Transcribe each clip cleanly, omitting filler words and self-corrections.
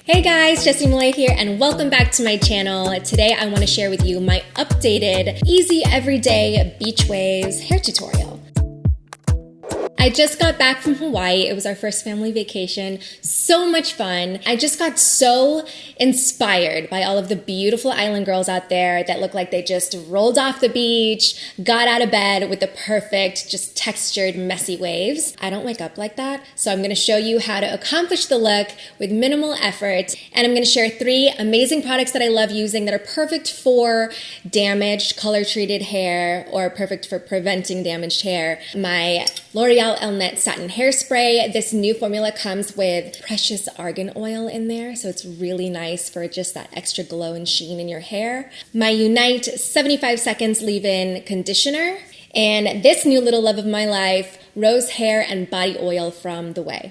Hey guys, Jessi Malay here and welcome back to my channel. Today I want to share with you my updated, easy, everyday beach waves hair tutorial. I just got back from Hawaii. It was our first family vacation. So much fun. I just got so inspired by all of the beautiful island girls out there that look like they just rolled off the beach, got out of bed with the perfect, just textured, messy waves. I don't wake up like that, so I'm gonna show you how to accomplish the look with minimal effort, and I'm gonna share 3 amazing products that I love using that are perfect for damaged, color-treated hair or perfect for preventing damaged hair. My L'Oreal Elnett Satin Hairspray. This new formula comes with precious argan oil in there, so it's really nice for just that extra glow and sheen in your hair. My Unite 75 Seconds Leave-In Conditioner, and this new little love of my life, rose hair and body oil from the Ouai.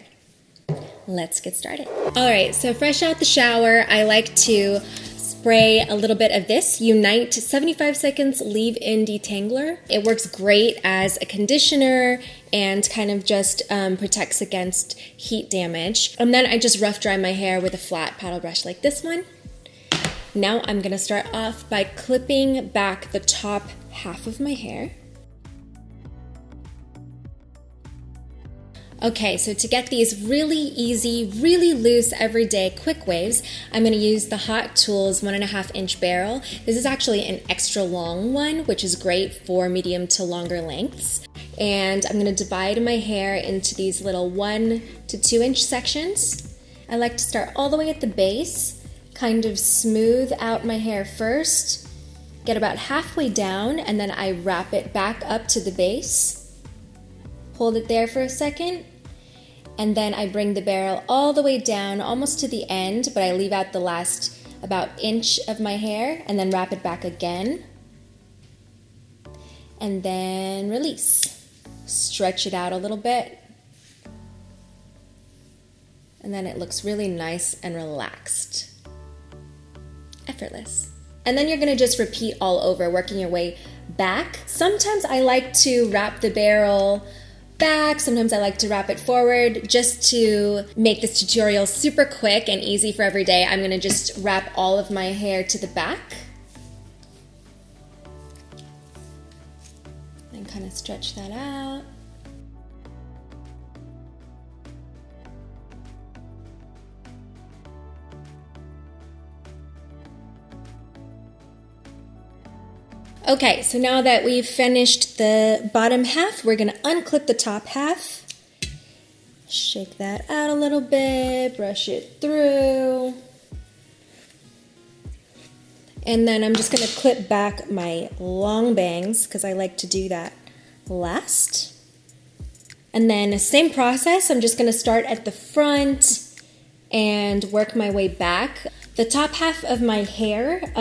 Let's get started. All right, so fresh out the shower, I like to spray a little bit of this Unite 75 Seconds Leave-In Detangler. It works great as a conditioner and kind of just protects against heat damage. And then I just rough dry my hair with a flat paddle brush like this one. Now I'm gonna start off by clipping back the top half of my hair. Okay, so to get these really easy, really loose, everyday quick waves, I'm going to use the Hot Tools 1.5 inch barrel. This is actually an extra long one, which is great for medium to longer lengths. And I'm going to divide my hair into these little 1 to 2 inch sections. I like to start all the way at the base, kind of smooth out my hair first, get about halfway down, and then I wrap it back up to the base. Hold it there for a second, and then I bring the barrel all the way down, almost to the end, but I leave out the last about inch of my hair, and then wrap it back again, and then release. Stretch it out a little bit, and then it looks really nice and relaxed. Effortless. And then you're gonna just repeat all over, working your way back. Sometimes I like to wrap the barrel back, sometimes I like to wrap it forward. Just to make this tutorial super quick and easy for every day, I'm gonna just wrap all of my hair to the back and kind of stretch that out. Okay, so now that we've finished the bottom half, we're gonna unclip the top half. Shake that out a little bit, brush it through. And then I'm just gonna clip back my long bangs because I like to do that last. And then same process, I'm just gonna start at the front and work my way back. The top half of my hair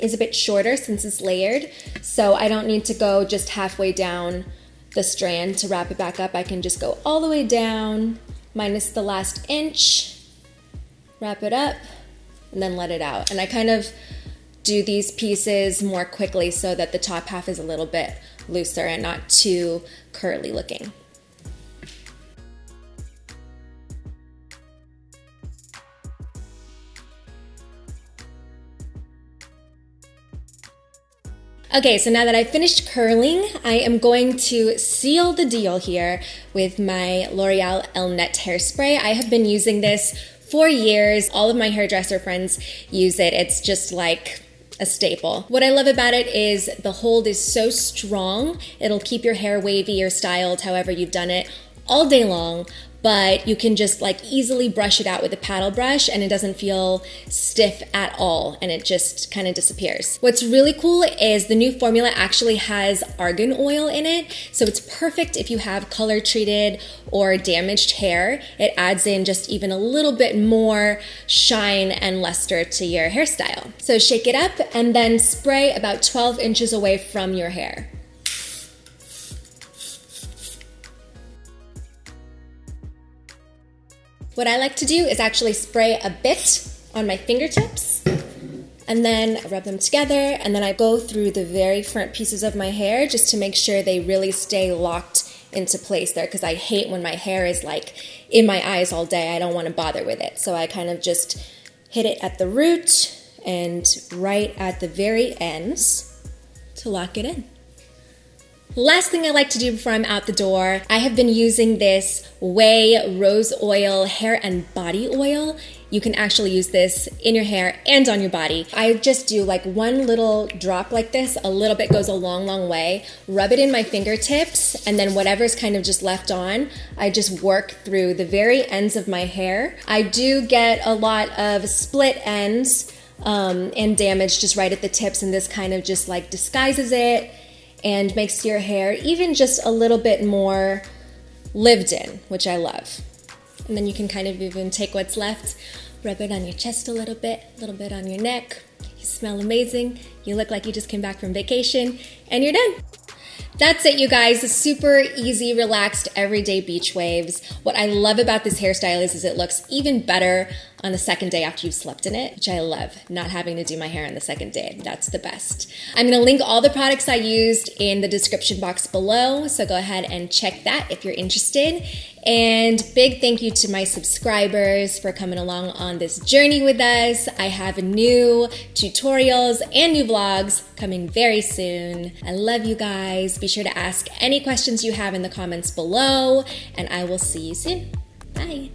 is a bit shorter since it's layered, so I don't need to go just halfway down the strand to wrap it back up. I can just go all the way down, minus the last inch, wrap it up, and then let it out. And I kind of do these pieces more quickly so that the top half is a little bit looser and not too curly looking. Okay, so now that I've finished curling, I am going to seal the deal here with my L'Oreal Elnett Hairspray. I have been using this for years. All of my hairdresser friends use it. It's just like a staple. What I love about it is the hold is so strong. It'll keep your hair wavy or styled however you've done it all day long, but you can just like easily brush it out with a paddle brush and it doesn't feel stiff at all, and it just kind of disappears. What's really cool is the new formula actually has argan oil in it, so it's perfect if you have color treated or damaged hair. It adds in just even a little bit more shine and luster to your hairstyle. So shake it up and then spray about 12 inches away from your hair. What I like to do is actually spray a bit on my fingertips and then rub them together, and then I go through the very front pieces of my hair just to make sure they really stay locked into place there, because I hate when my hair is like in my eyes all day. I don't want to bother with it. So I kind of just hit it at the root and right at the very ends to lock it in. Last thing I like to do before I'm out the door, I have been using this Ouai Rose Oil Hair and Body Oil. You can actually use this in your hair and on your body. I just do like one little drop like this, a little bit goes a long, long way. Rub it in my fingertips, and then whatever's kind of just left on, I just work through the very ends of my hair. I do get a lot of split ends and damage just right at the tips, and this kind of just like disguises it and makes your hair even just a little bit more lived in, which I love. And then you can kind of even take what's left, rub it on your chest a little bit on your neck. You smell amazing. You look like you just came back from vacation, and you're done. That's it, you guys. Super easy, relaxed, everyday beach waves. What I love about this hairstyle is it looks even better on the second day after you've slept in it, which I love, not having to do my hair on the second day. That's the best. I'm gonna link all the products I used in the description box below, so go ahead and check that if you're interested. And big thank you to my subscribers for coming along on this journey with us. I have new tutorials and new vlogs coming very soon. I love you guys. Be sure to ask any questions you have in the comments below, and I will see you soon. Bye.